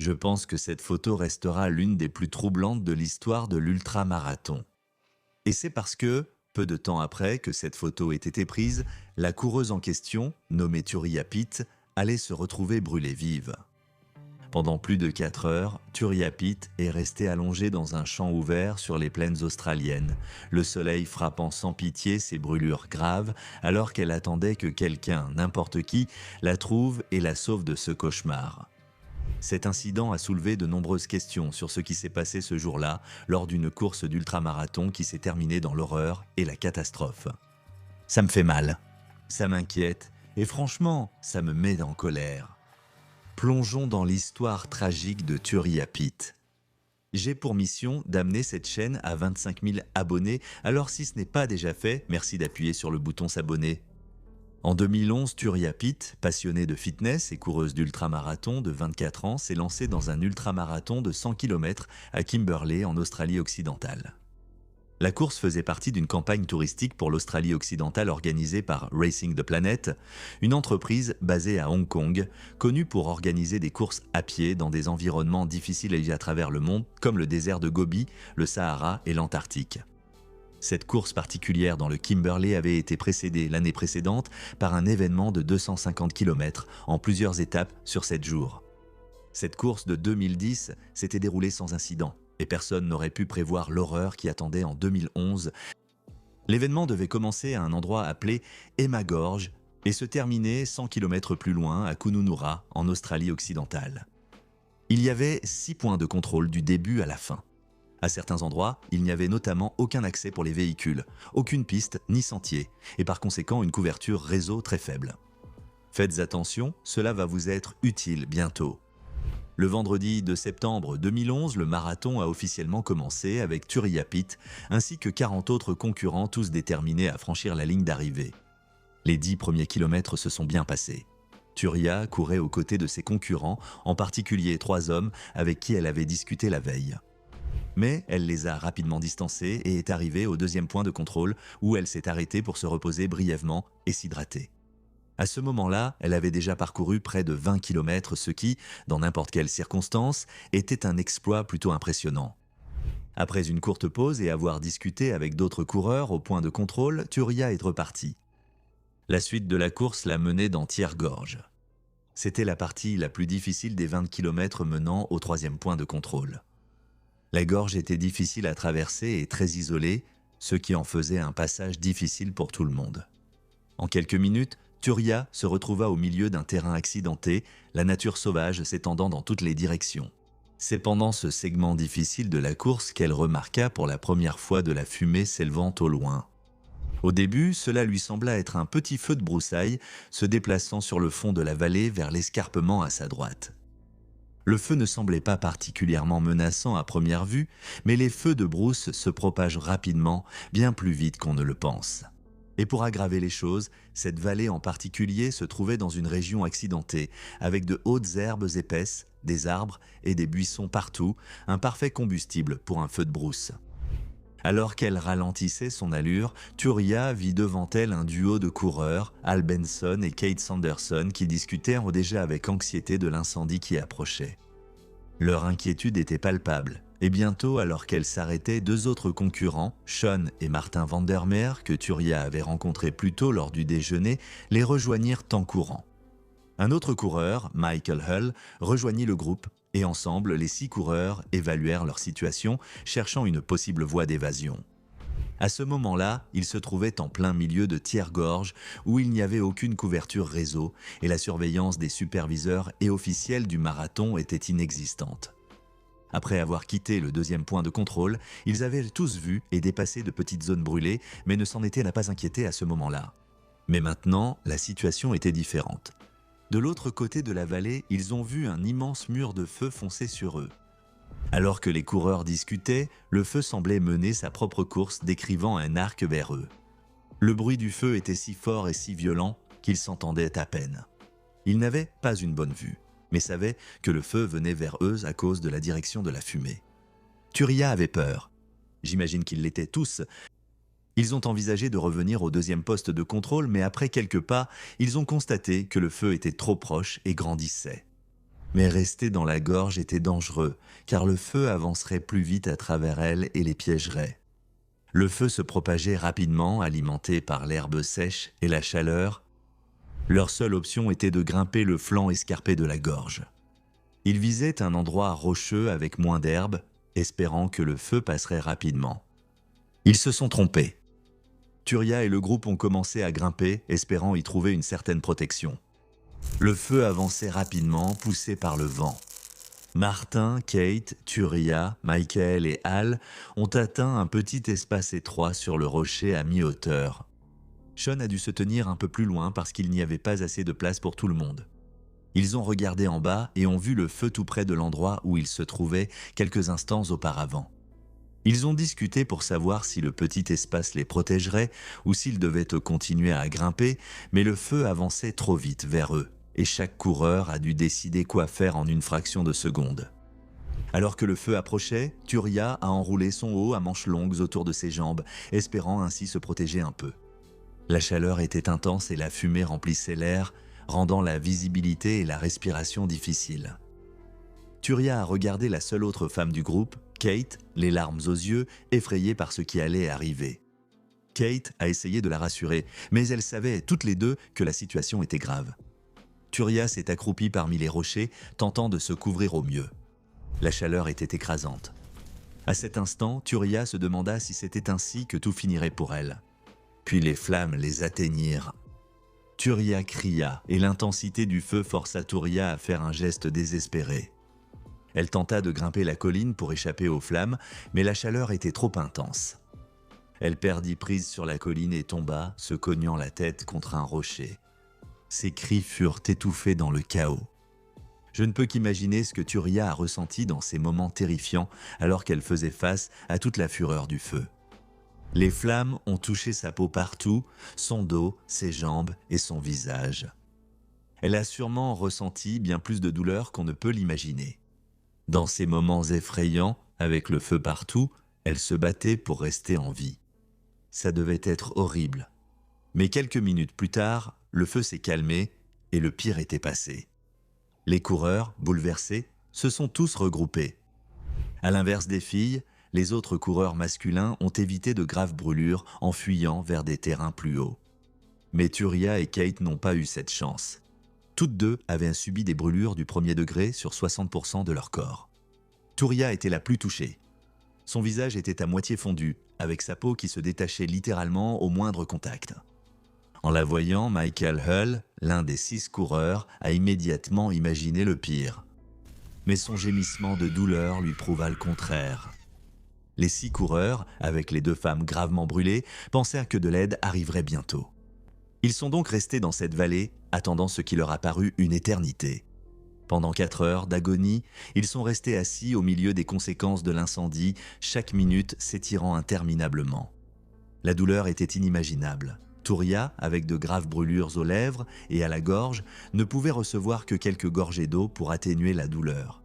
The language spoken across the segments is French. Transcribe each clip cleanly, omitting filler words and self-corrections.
Je pense que cette photo restera l'une des plus troublantes de l'histoire de l'ultramarathon. Et c'est parce que, peu de temps après que cette photo ait été prise, la coureuse en question, nommée Turia Pitt, allait se retrouver brûlée vive. Pendant plus de 4 heures, Turia Pitt est restée allongée dans un champ ouvert sur les plaines australiennes, le soleil frappant sans pitié ses brûlures graves alors qu'elle attendait que quelqu'un, n'importe qui, la trouve et la sauve de ce cauchemar. Cet incident a soulevé de nombreuses questions sur ce qui s'est passé ce jour-là lors d'une course d'ultramarathon qui s'est terminée dans l'horreur et la catastrophe. Ça me fait mal, ça m'inquiète et franchement, ça me met en colère. Plongeons dans l'histoire tragique de Turia Pitt. J'ai pour mission d'amener cette chaîne à 25 000 abonnés, alors si ce n'est pas déjà fait, merci d'appuyer sur le bouton s'abonner. En 2011, Turia Pitt, passionnée de fitness et coureuse d'ultramarathon de 24 ans, s'est lancée dans un ultramarathon de 100 km à Kimberley en Australie occidentale. La course faisait partie d'une campagne touristique pour l'Australie occidentale organisée par Racing the Planet, une entreprise basée à Hong Kong, connue pour organiser des courses à pied dans des environnements difficiles à travers le monde comme le désert de Gobi, le Sahara et l'Antarctique. Cette course particulière dans le Kimberley avait été précédée l'année précédente par un événement de 250 km en plusieurs étapes sur 7 jours. Cette course de 2010 s'était déroulée sans incident et personne n'aurait pu prévoir l'horreur qui attendait en 2011. L'événement devait commencer à un endroit appelé Emma Gorge et se terminer 100 km plus loin à Kununurra en Australie occidentale. Il y avait 6 points de contrôle du début à la fin. À certains endroits, il n'y avait notamment aucun accès pour les véhicules, aucune piste ni sentier, et par conséquent une couverture réseau très faible. Faites attention, cela va vous être utile bientôt. Le vendredi 2 septembre 2011, le marathon a officiellement commencé avec Turia Pitt ainsi que 40 autres concurrents tous déterminés à franchir la ligne d'arrivée. Les 10 premiers kilomètres se sont bien passés. Turia courait aux côtés de ses concurrents, en particulier 3 hommes avec qui elle avait discuté la veille. Mais elle les a rapidement distancés et est arrivée au deuxième point de contrôle où elle s'est arrêtée pour se reposer brièvement et s'hydrater. À ce moment-là, elle avait déjà parcouru près de 20 km, ce qui, dans n'importe quelle circonstance, était un exploit plutôt impressionnant. Après une courte pause et avoir discuté avec d'autres coureurs au point de contrôle, Turia est repartie. La suite de la course l'a menée dans Tiergorge. C'était la partie la plus difficile des 20 km menant au troisième point de contrôle. La gorge était difficile à traverser et très isolée, ce qui en faisait un passage difficile pour tout le monde. En quelques minutes, Turia se retrouva au milieu d'un terrain accidenté, la nature sauvage s'étendant dans toutes les directions. C'est pendant ce segment difficile de la course qu'elle remarqua pour la première fois de la fumée s'élevant au loin. Au début, cela lui sembla être un petit feu de broussailles se déplaçant sur le fond de la vallée vers l'escarpement à sa droite. Le feu ne semblait pas particulièrement menaçant à première vue, mais les feux de brousse se propagent rapidement, bien plus vite qu'on ne le pense. Et pour aggraver les choses, cette vallée en particulier se trouvait dans une région accidentée, avec de hautes herbes épaisses, des arbres et des buissons partout, un parfait combustible pour un feu de brousse. Alors qu'elle ralentissait son allure, Turia vit devant elle un duo de coureurs, Al Benson et Kate Sanderson, qui discutèrent déjà avec anxiété de l'incendie qui approchait. Leur inquiétude était palpable, et bientôt, alors qu'elle s'arrêtait, 2 autres concurrents, Sean et Martin Vandermeer, que Turia avait rencontrés plus tôt lors du déjeuner, les rejoignirent en courant. Un autre coureur, Michael Hull, rejoignit le groupe, et ensemble, les 6 coureurs évaluèrent leur situation, cherchant une possible voie d'évasion. À ce moment-là, ils se trouvaient en plein milieu de Tiergorge, où il n'y avait aucune couverture réseau, et la surveillance des superviseurs et officiels du marathon était inexistante. Après avoir quitté le deuxième point de contrôle, ils avaient tous vu et dépassé de petites zones brûlées, mais ne s'en étaient pas inquiétés à ce moment-là. Mais maintenant, la situation était différente. De l'autre côté de la vallée, ils ont vu un immense mur de feu foncer sur eux. Alors que les coureurs discutaient, le feu semblait mener sa propre course, décrivant un arc vers eux. Le bruit du feu était si fort et si violent qu'ils s'entendaient à peine. Ils n'avaient pas une bonne vue, mais savaient que le feu venait vers eux à cause de la direction de la fumée. Turia avait peur. J'imagine qu'ils l'étaient tous. Ils ont envisagé de revenir au deuxième poste de contrôle, mais après quelques pas, ils ont constaté que le feu était trop proche et grandissait. Mais rester dans la gorge était dangereux, car le feu avancerait plus vite à travers elle et les piégerait. Le feu se propageait rapidement, alimenté par l'herbe sèche et la chaleur. Leur seule option était de grimper le flanc escarpé de la gorge. Ils visaient un endroit rocheux avec moins d'herbe, espérant que le feu passerait rapidement. Ils se sont trompés. Turia et le groupe ont commencé à grimper, espérant y trouver une certaine protection. Le feu avançait rapidement, poussé par le vent. Martin, Kate, Turia, Michael et Al ont atteint un petit espace étroit sur le rocher à mi-hauteur. Sean a dû se tenir un peu plus loin parce qu'il n'y avait pas assez de place pour tout le monde. Ils ont regardé en bas et ont vu le feu tout près de l'endroit où ils se trouvaient quelques instants auparavant. Ils ont discuté pour savoir si le petit espace les protégerait ou s'ils devaient continuer à grimper, mais le feu avançait trop vite vers eux et chaque coureur a dû décider quoi faire en une fraction de seconde. Alors que le feu approchait, Turia a enroulé son haut à manches longues autour de ses jambes, espérant ainsi se protéger un peu. La chaleur était intense et la fumée remplissait l'air, rendant la visibilité et la respiration difficiles. Turia a regardé la seule autre femme du groupe, Kate, les larmes aux yeux, effrayée par ce qui allait arriver. Kate a essayé de la rassurer, mais elles savaient toutes les deux que la situation était grave. Turia s'est accroupie parmi les rochers, tentant de se couvrir au mieux. La chaleur était écrasante. À cet instant, Turia se demanda si c'était ainsi que tout finirait pour elle. Puis les flammes les atteignirent. Turia cria et l'intensité du feu força Turia à faire un geste désespéré. Elle tenta de grimper la colline pour échapper aux flammes, mais la chaleur était trop intense. Elle perdit prise sur la colline et tomba, se cognant la tête contre un rocher. Ses cris furent étouffés dans le chaos. Je ne peux qu'imaginer ce que Turia a ressenti dans ces moments terrifiants alors qu'elle faisait face à toute la fureur du feu. Les flammes ont touché sa peau partout, son dos, ses jambes et son visage. Elle a sûrement ressenti bien plus de douleur qu'on ne peut l'imaginer. Dans ces moments effrayants, avec le feu partout, elle se battait pour rester en vie. Ça devait être horrible. Mais quelques minutes plus tard, le feu s'est calmé et le pire était passé. Les coureurs, bouleversés, se sont tous regroupés. À l'inverse des filles, les autres coureurs masculins ont évité de graves brûlures en fuyant vers des terrains plus hauts. Mais Turia et Kate n'ont pas eu cette chance. Toutes deux avaient subi des brûlures du premier degré sur 60% de leur corps. Turia était la plus touchée. Son visage était à moitié fondu, avec sa peau qui se détachait littéralement au moindre contact. En la voyant, Michael Hull, l'un des 6 coureurs, a immédiatement imaginé le pire. Mais son gémissement de douleur lui prouva le contraire. Les 6 coureurs, avec les 2 femmes gravement brûlées, pensèrent que de l'aide arriverait bientôt. Ils sont donc restés dans cette vallée, attendant ce qui leur a paru une éternité. Pendant 4 heures d'agonie, ils sont restés assis au milieu des conséquences de l'incendie, chaque minute s'étirant interminablement. La douleur était inimaginable. Turia, avec de graves brûlures aux lèvres et à la gorge, ne pouvait recevoir que quelques gorgées d'eau pour atténuer la douleur.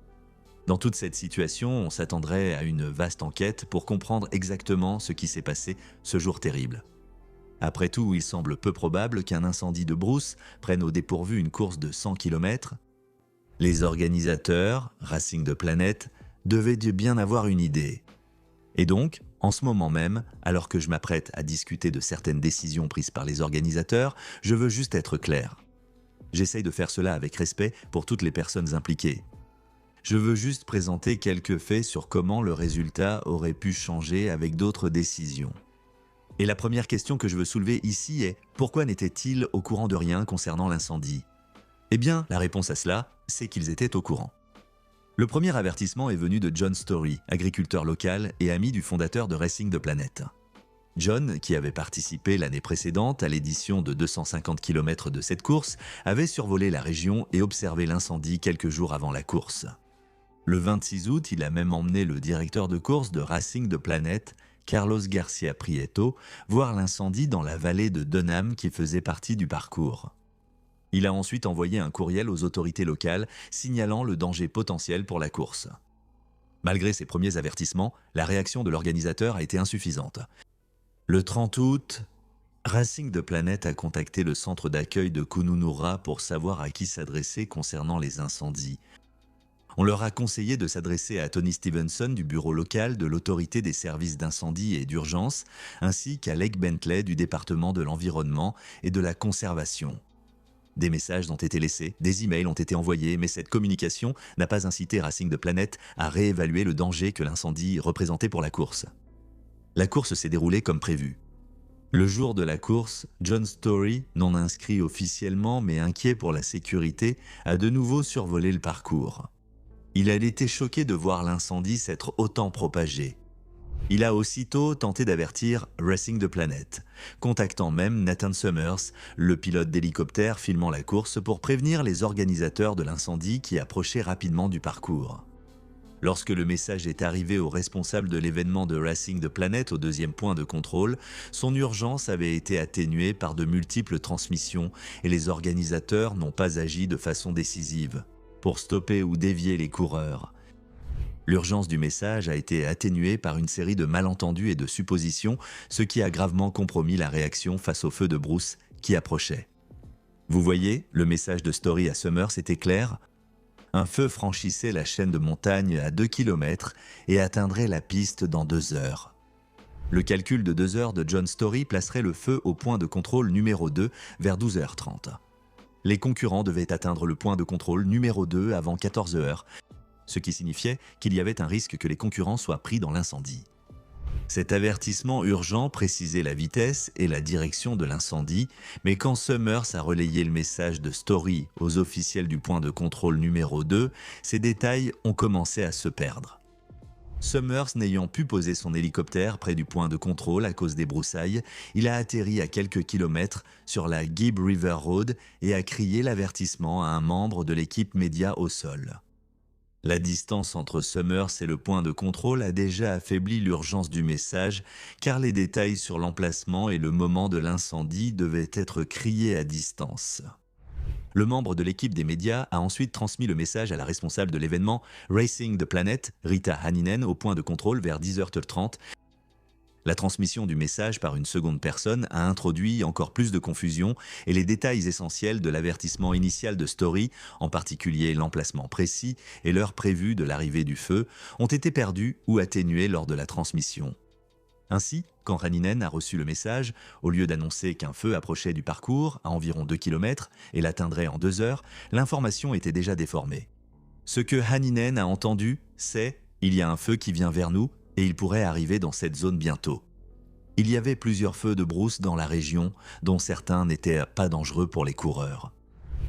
Dans toute cette situation, on s'attendrait à une vaste enquête pour comprendre exactement ce qui s'est passé ce jour terrible. Après tout, il semble peu probable qu'un incendie de brousse prenne au dépourvu une course de 100 km. Les organisateurs, Racing de Planet, devaient bien avoir une idée. Et donc, en ce moment même, alors que je m'apprête à discuter de certaines décisions prises par les organisateurs, je veux juste être clair. J'essaye de faire cela avec respect pour toutes les personnes impliquées. Je veux juste présenter quelques faits sur comment le résultat aurait pu changer avec d'autres décisions. Et la première question que je veux soulever ici est « Pourquoi n'étaient-ils au courant de rien concernant l'incendie ?» Eh bien, la réponse à cela, c'est qu'ils étaient au courant. Le premier avertissement est venu de John Story, agriculteur local et ami du fondateur de Racing de Planet. John, qui avait participé l'année précédente à l'édition de 250 km de cette course, avait survolé la région et observé l'incendie quelques jours avant la course. Le 26 août, il a même emmené le directeur de course de Racing de Planet, Carlos Garcia Prieto, voir l'incendie dans la vallée de Dunham qui faisait partie du parcours. Il a ensuite envoyé un courriel aux autorités locales signalant le danger potentiel pour la course. Malgré ces premiers avertissements, la réaction de l'organisateur a été insuffisante. Le 30 août, Racing de Planet a contacté le centre d'accueil de Kununurra pour savoir à qui s'adresser concernant les incendies. On leur a conseillé de s'adresser à Tony Stevenson du bureau local de l'autorité des services d'incendie et d'urgence, ainsi qu'à Lake Bentley du département de l'environnement et de la conservation. Des messages ont été laissés, des emails ont été envoyés, mais cette communication n'a pas incité Racing the Planet à réévaluer le danger que l'incendie représentait pour la course. La course s'est déroulée comme prévu. Le jour de la course, John Story, non inscrit officiellement mais inquiet pour la sécurité, a de nouveau survolé le parcours. Il a été choqué de voir l'incendie s'être autant propagé. Il a aussitôt tenté d'avertir Racing the Planet, contactant même Nathan Summers, le pilote d'hélicoptère filmant la course, pour prévenir les organisateurs de l'incendie qui approchaient rapidement du parcours. Lorsque le message est arrivé au responsable de l'événement de Racing the Planet au deuxième point de contrôle, son urgence avait été atténuée par de multiples transmissions et les organisateurs n'ont pas agi de façon décisive pour stopper ou dévier les coureurs. L'urgence du message a été atténuée par une série de malentendus et de suppositions, ce qui a gravement compromis la réaction face au feu de brousse qui approchait. Vous voyez, le message de Story à Summers était clair. Un feu franchissait la chaîne de montagnes à 2 km et atteindrait la piste dans 2 heures. Le calcul de 2 heures de John Story placerait le feu au point de contrôle numéro 2 vers 12h30. Les concurrents devaient atteindre le point de contrôle numéro 2 avant 14h, ce qui signifiait qu'il y avait un risque que les concurrents soient pris dans l'incendie. Cet avertissement urgent précisait la vitesse et la direction de l'incendie, mais quand Summers a relayé le message de Story aux officiels du point de contrôle numéro 2, ces détails ont commencé à se perdre. Summers n'ayant pu poser son hélicoptère près du point de contrôle à cause des broussailles, il a atterri à quelques kilomètres sur la Gibb River Road et a crié l'avertissement à un membre de l'équipe média au sol. La distance entre Summers et le point de contrôle a déjà affaibli l'urgence du message, car les détails sur l'emplacement et le moment de l'incendie devaient être criés à distance. Le membre de l'équipe des médias a ensuite transmis le message à la responsable de l'événement Racing the Planet, Rita Hanninen, au point de contrôle vers 10h30. La transmission du message par une seconde personne a introduit encore plus de confusion et les détails essentiels de l'avertissement initial de Story, en particulier l'emplacement précis et l'heure prévue de l'arrivée du feu, ont été perdus ou atténués lors de la transmission. Ainsi, quand Hanninen a reçu le message, au lieu d'annoncer qu'un feu approchait du parcours à environ 2 km et l'atteindrait en 2 heures, l'information était déjà déformée. Ce que Hanninen a entendu, c'est « il y a un feu qui vient vers nous » et il pourrait arriver dans cette zone bientôt. Il y avait plusieurs feux de brousse dans la région, dont certains n'étaient pas dangereux pour les coureurs.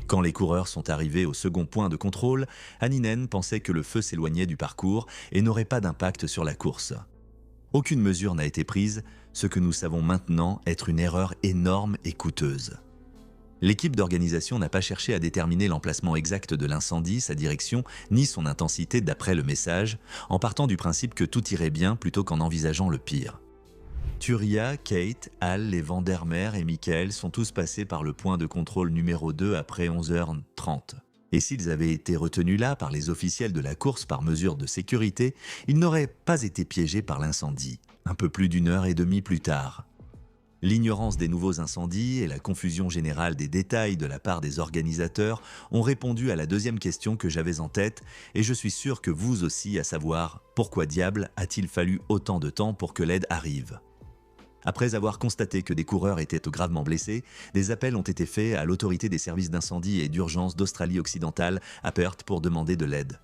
Quand les coureurs sont arrivés au second point de contrôle, Hanninen pensait que le feu s'éloignait du parcours et n'aurait pas d'impact sur la course. Aucune mesure n'a été prise, ce que nous savons maintenant être une erreur énorme et coûteuse. L'équipe d'organisation n'a pas cherché à déterminer l'emplacement exact de l'incendie, sa direction, ni son intensité d'après le message, en partant du principe que tout irait bien plutôt qu'en envisageant le pire. Turia, Kate, Al, les Vandermeer et Michael sont tous passés par le point de contrôle numéro 2 après 11h30. Et s'ils avaient été retenus là par les officiels de la course par mesure de sécurité, ils n'auraient pas été piégés par l'incendie, un peu plus d'1h30 plus tard. L'ignorance des nouveaux incendies et la confusion générale des détails de la part des organisateurs ont répondu à la deuxième question que j'avais en tête, et je suis sûr que vous aussi, à savoir pourquoi diable a-t-il fallu autant de temps pour que l'aide arrive ? Après avoir constaté que des coureurs étaient gravement blessés, des appels ont été faits à l'autorité des services d'incendie et d'urgence d'Australie-Occidentale, à Perth, pour demander de l'aide.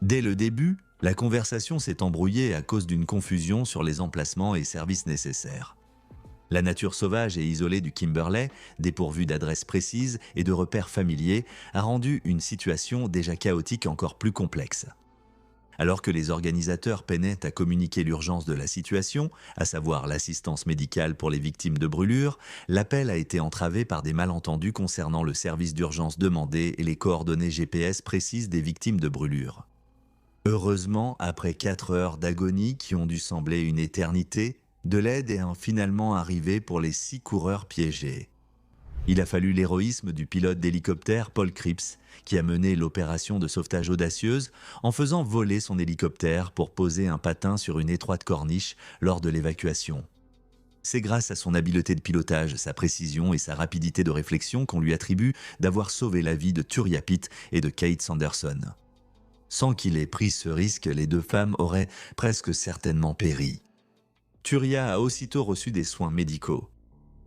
Dès le début, la conversation s'est embrouillée à cause d'une confusion sur les emplacements et services nécessaires. La nature sauvage et isolée du Kimberley, dépourvue d'adresses précises et de repères familiers, a rendu une situation déjà chaotique encore plus complexe. Alors que les organisateurs peinaient à communiquer l'urgence de la situation, à savoir l'assistance médicale pour les victimes de brûlures, l'appel a été entravé par des malentendus concernant le service d'urgence demandé et les coordonnées GPS précises des victimes de brûlures. Heureusement, après 4 heures d'agonie qui ont dû sembler une éternité, de l'aide est finalement arrivée pour les 6 coureurs piégés. Il a fallu l'héroïsme du pilote d'hélicoptère Paul Cripps, qui a mené l'opération de sauvetage audacieuse en faisant voler son hélicoptère pour poser un patin sur une étroite corniche lors de l'évacuation. C'est grâce à son habileté de pilotage, sa précision et sa rapidité de réflexion qu'on lui attribue d'avoir sauvé la vie de Turia Pitt et de Kate Sanderson. Sans qu'il ait pris ce risque, les deux femmes auraient presque certainement péri. Turia a aussitôt reçu des soins médicaux.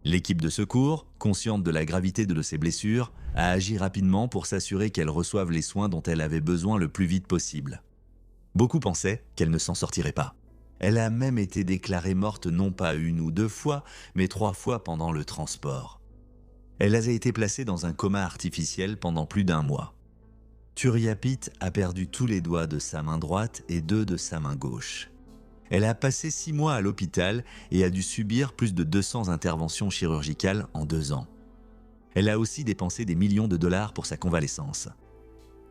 L'équipe de secours, consciente de la gravité de ses blessures, a agi rapidement pour s'assurer qu'elle reçoive les soins dont elle avait besoin le plus vite possible. Beaucoup pensaient qu'elle ne s'en sortirait pas. Elle a même été déclarée morte non pas 1 ou 2 fois, mais 3 fois pendant le transport. Elle a été placée dans un coma artificiel pendant plus d'1 mois. Turia Pitt a perdu tous les doigts de sa main droite et 2 de sa main gauche. Elle a passé 6 mois à l'hôpital et a dû subir plus de 200 interventions chirurgicales en 2 ans. Elle a aussi dépensé des millions de dollars pour sa convalescence.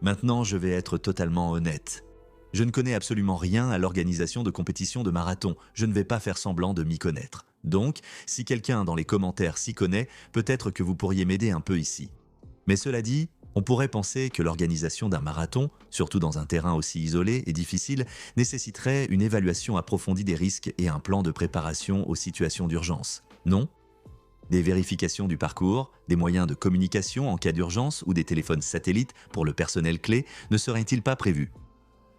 Maintenant, je vais être totalement honnête. Je ne connais absolument rien à l'organisation de compétitions de marathon. Je ne vais pas faire semblant de m'y connaître. Donc, si quelqu'un dans les commentaires s'y connaît, peut-être que vous pourriez m'aider un peu ici. Mais cela dit, on pourrait penser que l'organisation d'un marathon, surtout dans un terrain aussi isolé et difficile, nécessiterait une évaluation approfondie des risques et un plan de préparation aux situations d'urgence. Non ? Des vérifications du parcours, des moyens de communication en cas d'urgence ou des téléphones satellites pour le personnel clé ne seraient-ils pas prévus ?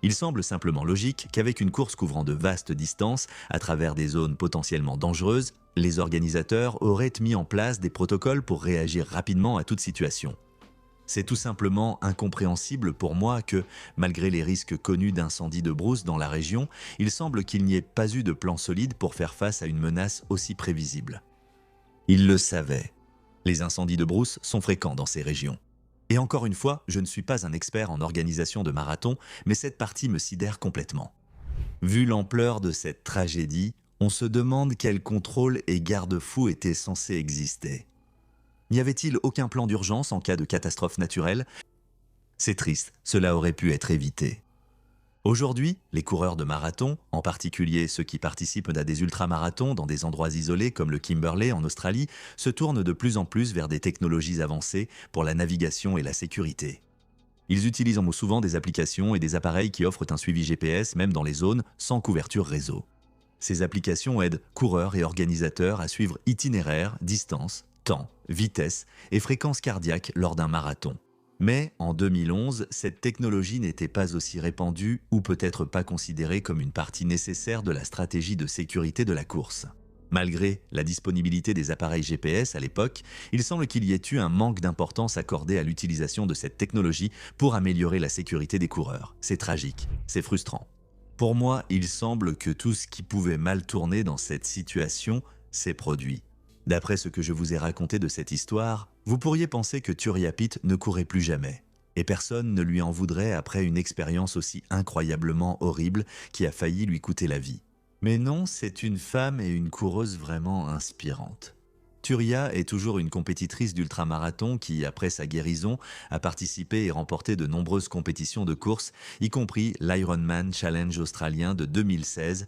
Il semble simplement logique qu'avec une course couvrant de vastes distances à travers des zones potentiellement dangereuses, les organisateurs auraient mis en place des protocoles pour réagir rapidement à toute situation. C'est tout simplement incompréhensible pour moi que, malgré les risques connus d'incendies de brousse dans la région, il semble qu'il n'y ait pas eu de plan solide pour faire face à une menace aussi prévisible. Ils le savaient. Les incendies de brousse sont fréquents dans ces régions. Et encore une fois, je ne suis pas un expert en organisation de marathon, mais cette partie me sidère complètement. Vu l'ampleur de cette tragédie, on se demande quels contrôles et garde-fous étaient censés exister. N'y avait-il aucun plan d'urgence en cas de catastrophe naturelle ? C'est triste, cela aurait pu être évité. Aujourd'hui, les coureurs de marathon, en particulier ceux qui participent à des ultramarathons dans des endroits isolés comme le Kimberley en Australie, se tournent de plus en plus vers des technologies avancées pour la navigation et la sécurité. Ils utilisent souvent des applications et des appareils qui offrent un suivi GPS même dans les zones sans couverture réseau. Ces applications aident coureurs et organisateurs à suivre itinéraire, distance, temps, vitesse et fréquence cardiaque lors d'un marathon. Mais en 2011, cette technologie n'était pas aussi répandue ou peut-être pas considérée comme une partie nécessaire de la stratégie de sécurité de la course. Malgré la disponibilité des appareils GPS à l'époque, il semble qu'il y ait eu un manque d'importance accordé à l'utilisation de cette technologie pour améliorer la sécurité des coureurs. C'est tragique, c'est frustrant. Pour moi, il semble que tout ce qui pouvait mal tourner dans cette situation s'est produit. D'après ce que je vous ai raconté de cette histoire, vous pourriez penser que Turia Pitt ne courait plus jamais. Et personne ne lui en voudrait après une expérience aussi incroyablement horrible qui a failli lui coûter la vie. Mais non, c'est une femme et une coureuse vraiment inspirante. Turia est toujours une compétitrice d'ultramarathon qui, après sa guérison, a participé et remporté de nombreuses compétitions de course, y compris l'Ironman Challenge australien de 2016.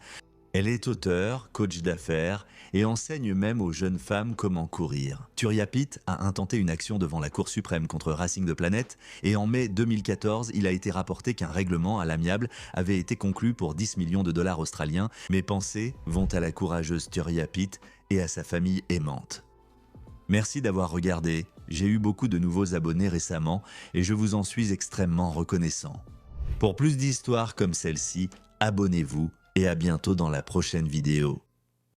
Elle est auteure, coach d'affaires et enseigne même aux jeunes femmes comment courir. Turia Pitt a intenté une action devant la Cour suprême contre Racing the Planet et en mai 2014, il a été rapporté qu'un règlement à l'amiable avait été conclu pour 10 millions de dollars australiens. Mes pensées vont à la courageuse Turia Pitt et à sa famille aimante. Merci d'avoir regardé. J'ai eu beaucoup de nouveaux abonnés récemment et je vous en suis extrêmement reconnaissant. Pour plus d'histoires comme celle-ci, abonnez-vous. Et à bientôt dans la prochaine vidéo.